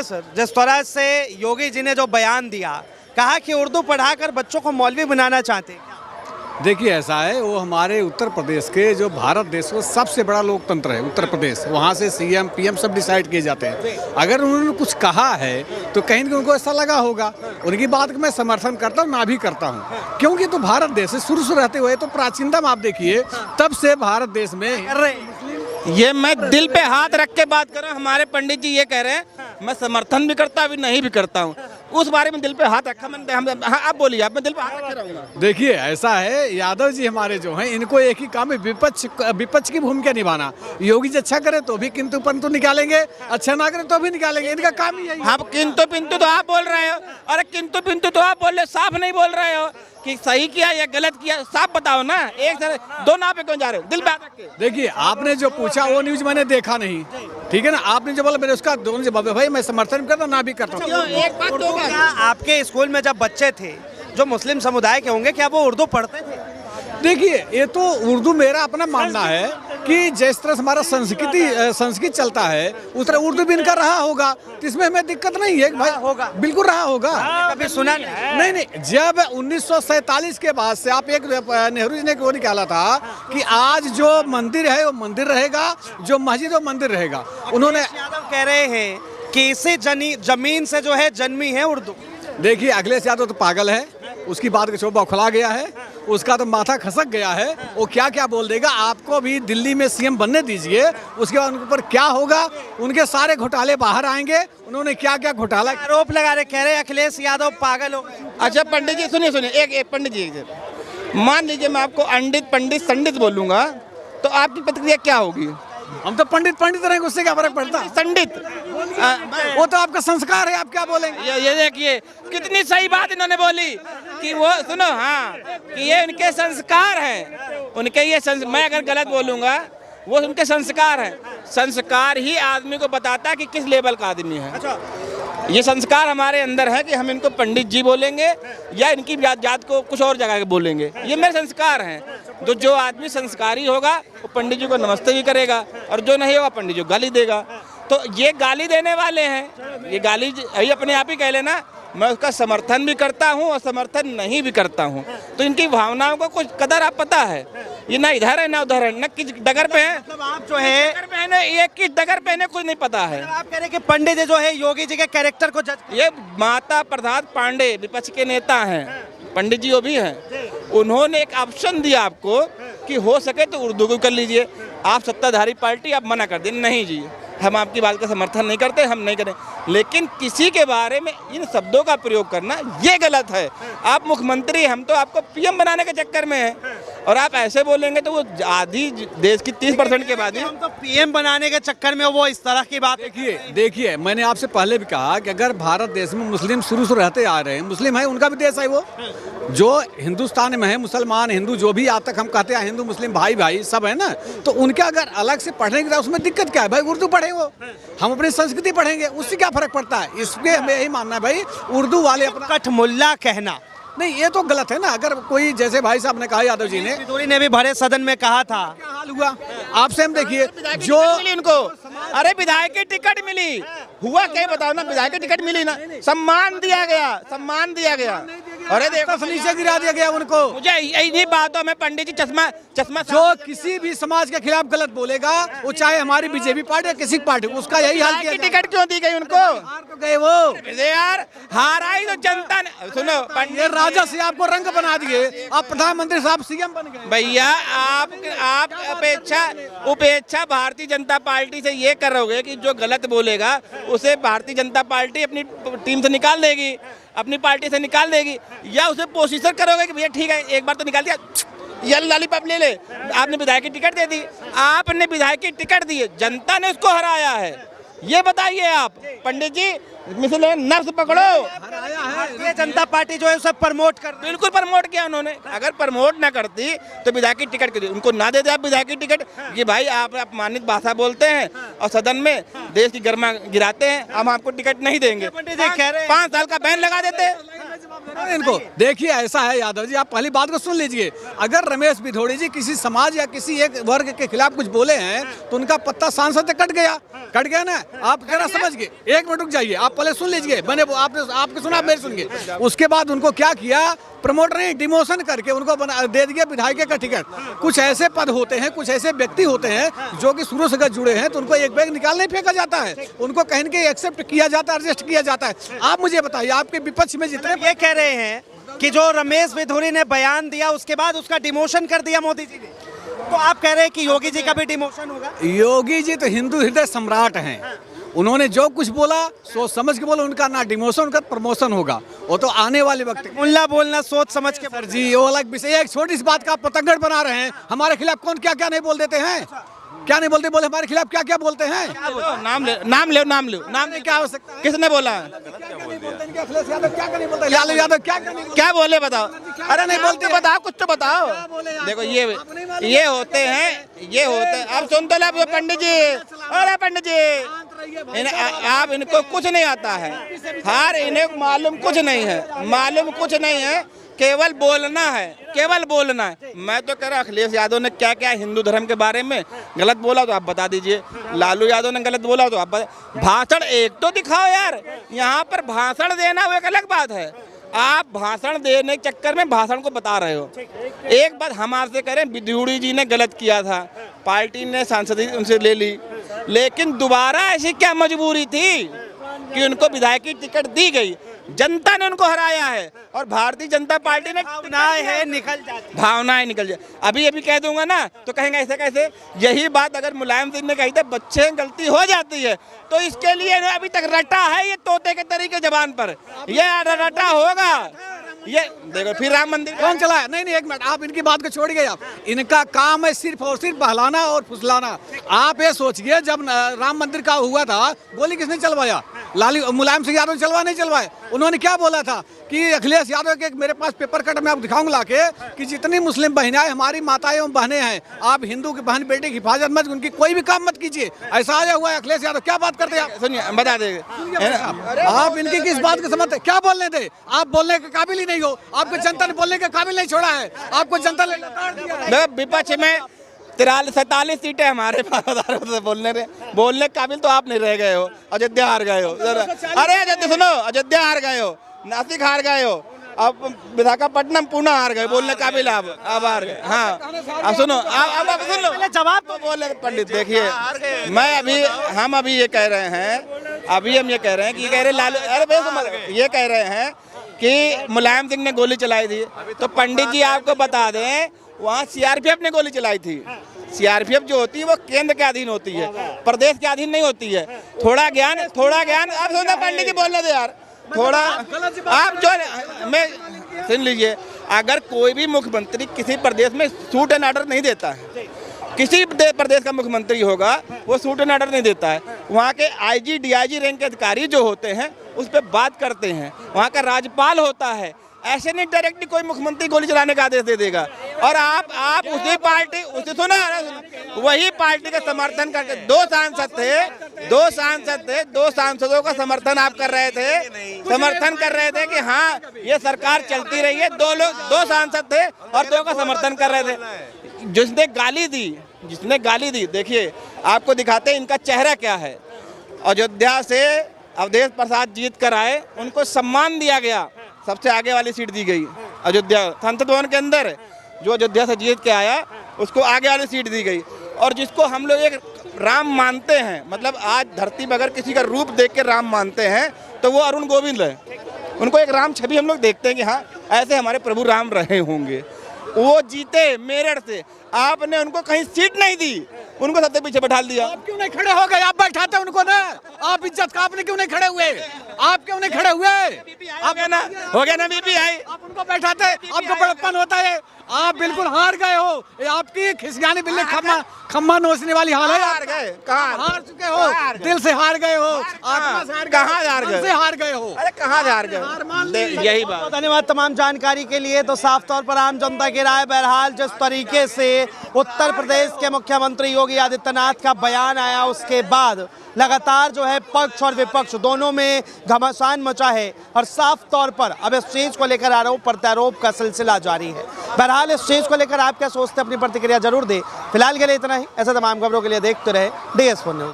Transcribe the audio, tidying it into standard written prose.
देखिए सर, जिस तरह से योगी जी ने जो बयान दिया, कहा कि उर्दू पढ़ाकर बच्चों को मौलवी बनाना चाहते हैं। देखिए ऐसा है, वो हमारे उत्तर प्रदेश के जो भारत देश का सबसे बड़ा लोकतंत्र है उत्तर प्रदेश, वहाँ से सीएम पीएम सब डिसाइड किए जाते हैं। अगर उन्होंने कुछ कहा है तो कहीं ना उनको ऐसा लगा होगा। उनकी बात का मैं समर्थन करता हूँ, ना भी करता हूँ, क्योंकि तो भारत देश से शुरू से रहते हुए तो प्राचीनतम आप देखिए तब से भारत देश में ये मैं दिल पे हाथ रख के बात कर रहा हूँ। हमारे पंडित जी ये कह रहे हैं, मैं समर्थन भी करता भी नहीं भी करता हूँ, उस बारे में दिल पे हाथ रखा मैंने। हाँ, आप बोलिए, आप मैं दिल पे हाथ रखे रहूँगा। देखिए ऐसा है, यादव जी हमारे जो हैं इनको एक ही काम है, विपक्ष की भूमिका निभाना। योगी जी अच्छा करे तो भी किंतु परंतु निकालेंगे, अच्छा ना करे तो भी निकालेंगे, इनका काम ही यही है। आप किंतु पिंतु तो आप बोल रहे हो, अरे किंतु पिंतु तो आप बोल रहे, साफ नहीं बोल रहे हो कि सही किया या गलत किया, साफ बताओ ना। एक दो नाव पे क्यों जा रहे हो, दिल पे हाथ रख के। देखिए आपने जो पूछा वो न्यूज मैंने देखा नहीं, ठीक है ना। आपने जो बोला मैंने उसका दोनों जवाब है, भाई मैं समर्थन करता ना भी करता हूँ। एक बात तो क्या आपके स्कूल में जब बच्चे थे जो मुस्लिम समुदाय के होंगे, क्या वो उर्दू पढ़ते थे? देखिए ये तो उर्दू मेरा अपना मानना है कि जिस तरह से हमारा संस्कृत चलता है उस तरह उर्दू भी इनका रहा होगा, तो इसमें हमें दिक्कत नहीं है भाई। होगा, बिल्कुल रहा होगा। कभी सुना नहीं। जब 1947 के बाद से आप एक नेहरू जी ने वो निकाला था कि आज जो मंदिर है वो मंदिर रहेगा, जो मस्जिद वो मंदिर रहेगा। उन्होंने यादव कह रहे हैं कि इसी जमीन से जो है जन्मी है उर्दू। देखिए अखिलेश यादव तो पागल है, उसकी बात का चोबा उखला गया है, उसका तो माथा खसक गया है। वो क्या क्या बोल देगा। आपको भी दिल्ली में सीएम बनने दीजिए, उसके बाद उनके ऊपर क्या होगा, उनके सारे घोटाले बाहर आएंगे। उन्होंने क्या क्या घोटाला आरोप लगा रहे, कह रहे अखिलेश यादव पागल हो। अच्छा पंडित जी सुनिए, एक पंडित जी, मान लीजिए मैं आपको पंडित संडित बोलूंगा तो आपकी प्रतिक्रिया क्या होगी? हम तो पंडित रहेंगे, उससे क्या फर्क पड़ता है? संडित वो तो आपका संस्कार है, आप क्या बोलेंगे? ये देखिए कितनी सही बात इन्होंने बोली कि वो सुनो, हाँ कि ये उनके संस्कार हैं, उनके ये मैं अगर गलत बोलूंगा वो उनके संस्कार हैं। संस्कार ही आदमी को बताता है कि किस लेवल का आदमी है। ये संस्कार हमारे अंदर है कि हम इनको पंडित जी बोलेंगे या इनकी जात को कुछ और जगह बोलेंगे, ये मेरे संस्कार हैं। तो जो आदमी संस्कारी होगा वो पंडित जी को नमस्ते भी करेगा, और जो नहीं होगा पंडित जी को गाली देगा। तो ये गाली देने वाले हैं, ये गाली अपने आप ही कह लेना। मैं उसका समर्थन भी करता हूँ और समर्थन नहीं भी करता हूँ। तो इनकी भावनाओं को कुछ कदर आप पता है, ये ना इधर है ना उधर है, न किस डगर पे है। मतलब आप जो है ये किस डगर पे है कुछ नहीं पता है। आप कह रहे हैं कि पंडित जी जो है योगी जी के कैरेक्टर को जज। ये माता प्रसाद पांडे विपक्ष के नेता हैं, पंडित जी वो भी हैं। उन्होंने एक ऑप्शन दिया आपको कि हो सके तो उर्दू को कर लीजिए। आप सत्ताधारी पार्टी आप मना कर दें, नहीं जी हम आपकी बात का समर्थन नहीं करते, हम नहीं करें। लेकिन किसी के बारे में इन शब्दों का प्रयोग करना ये गलत है। आप मुख्यमंत्री, हम तो आपको पीएम बनाने के चक्कर में हैं, और आप ऐसे बोलेंगे तो वो आधी देश की 30% के बाद हम तो पीएम बनाने के चक्कर में वो इस तरह की बात। देखिए मैंने आपसे पहले भी कहा कि अगर भारत देश में मुस्लिम शुरू से रहते आ रहे हैं, मुस्लिम है उनका भी देश है वो, जो हिंदुस्तान में है मुसलमान हिंदू जो भी आज तक हम कहते हैं हिंदू मुस्लिम भाई सब है ना, तो उनके अगर अलग से पढ़ने की उसमें दिक्कत क्या है भाई? उर्दू पढ़े वो, हम अपनी संस्कृति पढ़ेंगे, उससे क्या फर्क पड़ता है? इसलिए हमें यही मानना है भाई उर्दू वाले अपना कठमुल्ला कहना नहीं, ये तो गलत है ना। अगर कोई जैसे भाई साहब ने कहा, यादव जी ने भी भरे सदन में कहा था, क्या हाल हुआ आपसे हम देखिए जो इनको, अरे विधायक की टिकट मिली, हुआ क्या बताओ ना, विधायक की टिकट मिली ना, सम्मान दिया गया। अरे देखो नीचे गिरा दिया गया उनको। मुझे इन्हीं बातों में पंडित जी चश्मा जो किसी भी समाज के खिलाफ गलत बोलेगा, वो चाहे हमारी बीजेपी पार्टी या किसी पार्टी, उसका यही हाल किया। टिकट क्यों दी गई उनको? हार तो गए वो यार, हार आई तो जनता ने। सुनो ये राजा से आपको रंग बना दिए, आप प्रधानमंत्री साहब सीएम बन गए। भैया आप उपेक्षा भारतीय जनता पार्टी से ये कर रहोगे कि जो गलत बोलेगा उसे भारतीय जनता पार्टी अपनी टीम से निकाल देगी, अपनी पार्टी से निकाल देगी, या उसे पोषित करोगे कि भैया ठीक है एक बार तो निकाल दिया, ये लॉलीपॉप ले ले। आपने विधायक की टिकट दे दी, आपने विधायक की टिकट दी, जनता ने उसको हराया है, ये बताइए आप। पंडित जी मिसले नर्स पकड़ो, भारतीय जनता पार्टी जो है उसे प्रमोट कर, बिल्कुल प्रमोट किया उन्होंने। अगर प्रमोट ना करती तो विधायक की टिकट क्यों दी? उनको ना देते आप विधायक की टिकट, ये भाई आप अपमानित भाषा बोलते हैं और सदन में देश की गर्मा गिराते हैं, हम आपको टिकट नहीं देंगे। 5 साल का बैन लगा देते। इनको देखिए, ऐसा है यादव जी, आप पहली बात को सुन लीजिए। अगर रमेश भिदोड़ी जी किसी समाज या किसी एक वर्ग के खिलाफ कुछ बोले हैं तो उनका पत्ता सांसद से कट गया ना। आप जरा समझ गए, 1 मिनट रुक जाइए, आप पहले सुन लीजिए। मैंने आपके सुना, मेरे सुन गए। उसके बाद उनको क्या किया, प्रमोटर ने डिमोशन करके उनको दे दिया विधायक का टिकट। कुछ ऐसे पद होते हैं, कुछ ऐसे व्यक्ति होते हैं जो कि शुरू से जुड़े हैं, तो उनको एक बैग निकालने फेंका जाता है, उनको कहीं के एक्सेप्ट किया जाता है, एडजस्ट किया जाता है। आप मुझे बताइए, आपके विपक्ष में जितने ये कह रहे हैं कि जो रमेश भिदोड़ी ने बयान दिया उसके बाद उसका डिमोशन कर दिया मोदी जी ने, तो आप कह रहे हैं कि योगी जी का भी डिमोशन होगा? योगी जी तो हिंदू हृदय सम्राट हैं। उन्होंने जो कुछ बोला सोच समझ के बोला, उनका ना डिमोशन उनका प्रमोशन होगा। वो तो आने वाले वक्त मुल्ला बोलना सोच समझ के। सर जी, वो अलग विषय। एक छोटी सी बात का आप पतंगड़ बना रहे हैं। हमारे खिलाफ कौन क्या क्या नहीं बोल देते हैं, क्या नहीं बोलते, बोले हमारे खिलाफ क्या क्या बोलते हैं। नाम लो नहीं, क्या आवश्यकता है? किसने बोला? अखिलेश यादव क्या क्या नहीं बोलते, लालू यादव क्या क्या नहीं बोलते? क्या बोले बताओ? अरे नहीं बोलते, बताओ, कुछ तो बताओ। देखो ये होते हैं। आप सुन तो लो पंडित जी, अरे पंडित जी, आप इनको कुछ नहीं आता है। इन्हें मालूम कुछ नहीं है, केवल बोलना है। मैं तो कह रहा अखिलेश यादव ने क्या क्या हिंदू धर्म के बारे में गलत बोला तो आप बता दीजिए, लालू यादव ने गलत बोला तो आप भाषण एक तो दिखाओ यार। यहाँ पर भाषण देना वो एक अलग बात है, आप भाषण देने के चक्कर में भाषण को बता रहे हो। एक बात हम आपसे करें, भिदोड़ी जी ने गलत किया था, पार्टी ने सांसद उनसे ले ली, लेकिन दोबारा ऐसी क्या मजबूरी थी कि उनको विधायक की टिकट दी गई? जनता ने उनको हराया है और भारतीय जनता पार्टी ने भावनाएं निकल जाए। अभी कह दूंगा ना तो कहेंगे ऐसे कैसे। यही बात अगर मुलायम सिंह ने कही थी, बच्चे गलती हो जाती है, तो इसके लिए अभी तक रटा है ये तोते के तरीके जबान पर, ये रटा होगा। ये देखो फिर राम मंदिर कौन चलाया? नहीं, 1 मिनट, आप इनकी बात को छोड़िए। आप इनका काम है सिर्फ और सिर्फ बहलाना और फुसलाना। आप ये सोचिए, जब राम मंदिर का हुआ था, गोली किसने चलवाया? मुलायम सिंह यादव नहीं चलवाए। उन्होंने क्या बोला था कि अखिलेश यादव के मेरे पास पेपर कट में आप दिखाऊंगा लाके कि जितनी मुस्लिम बहनें हमारी माताएं एवं बहनें हैं, आप हिंदू की बहन बेटी की हिफाजत मत, उनकी कोई भी काम मत कीजिए। ऐसा आया हुआ है अखिलेश यादव। क्या बात करते हैं आप? सुनिए, बता देंगे आप इनकी किस बात को समझते? क्या बोलने थे? आप बोलने के काबिल ही नहीं हो, आपको जनता ने बोलने के काबिल नहीं छोड़ा है, आपको जनता ने। विपक्ष में 43-47 सीटें हमारे पास, बोलने के काबिल तो आप नहीं रह गए हो। अयोध्या हार गए हो, अरे अयोध्या सुनो, अयोध्या हार गए हो, नासिक हार गए हो, अब विशाखापट्टनम पूना हार गए, बोलने काबिल आप हार गए। हाँ, अब सुनो, अब सुन लो, जवाब तो बोले पंडित। देखिए, हम अभी ये कह रहे हैं, कि कह रहे लालू, अरे ये कह रहे हैं कि मुलायम सिंह ने गोली चलाई थी, तो पंडित जी आपको बता दें, वहाँ सीआरपीएफ ने गोली चलाई थी। सीआरपीएफ जो होती है वो केंद्र के अधीन होती है, प्रदेश के अधीन नहीं होती है। थोड़ा ज्ञान आप सुनो पंडित जी, बोलने दे यार थोड़ा। आप जो मैं सुन लीजिए, अगर कोई भी मुख्यमंत्री किसी प्रदेश में सूट एंड ऑर्डर नहीं देता है, किसी प्रदेश का मुख्यमंत्री होगा वो सूट एंड ऑर्डर नहीं देता है, वहाँ के आईजी डीआईजी रैंक के अधिकारी जो होते हैं उस पर बात करते हैं, वहाँ का राज्यपाल होता है। ऐसे नहीं डायरेक्टली कोई मुख्यमंत्री गोली चलाने का आदेश दे देगा। और आप उसी पार्टी, वही पार्टी का समर्थन करके दो सांसदों का समर्थन आप कर रहे थे, कि हाँ ये सरकार चलती रही है। दो सांसद थे और 2 का समर्थन कर रहे थे। जिसने गाली दी, देखिए आपको दिखाते हैं इनका चेहरा क्या है। अयोध्या से अवधेश प्रसाद जीत कर आए, उनको सम्मान दिया गया, सबसे आगे वाली सीट दी गई। अयोध्या संसद भवन के अंदर जो अयोध्या से जीत के आया उसको आगे वाली सीट दी गई। और जिसको हम लोग एक राम मानते हैं, मतलब आज धरती पर अगर किसी का रूप देख के राम मानते हैं तो वो अरुण गोविंद है। उनको एक राम छवि हम लोग देखते हैं कि हाँ ऐसे हमारे प्रभु राम रहे होंगे। वो जीते मेरठ से, आपने उनको कहीं सीट नहीं दी, उनको सबसे पीछे बैठा दिया। आप क्यों नहीं खड़े हो गए? आप बैठाते उनको ना, आप इज्जत का आपने क्यों नहीं खड़े हुए? आप क्यों नहीं खड़े हुए? हो गया ना बीपी आई, आप उनको बैठाते, आपको बड़प्पन होता है। आप बिल्कुल हार गए हो। ये आपकी खिसियानी बिल्ली खम्मा नोचने वाली हाल है। हार गए? कहाँ हार चुके हो, दिल से हार गए हो, आत्मा से हार गए, कहाँ हार गए? मन से हार गए हो। अरे कहाँ हार हार मान गए? ली। यही बहुत बात। धन्यवाद तमाम जानकारी के लिए। तो साफ तौर पर आम जनता की राय, बहरहाल जिस तरीके से उत्तर प्रदेश के मुख्यमंत्री योगी आदित्यनाथ का बयान आया, उसके बाद लगातार जो है पक्ष और विपक्ष दोनों में घमासान मचा है और साफ तौर पर अब इस चीज को लेकर आरोप प्रत्यारोप का सिलसिला जारी है। बहरहाल इस चीज को लेकर आप क्या सोचते हैं, अपनी प्रतिक्रिया जरूर दें। फिलहाल के लिए इतना ही। ऐसे तमाम खबरों के लिए देखते रहे DS4 न्यूज़।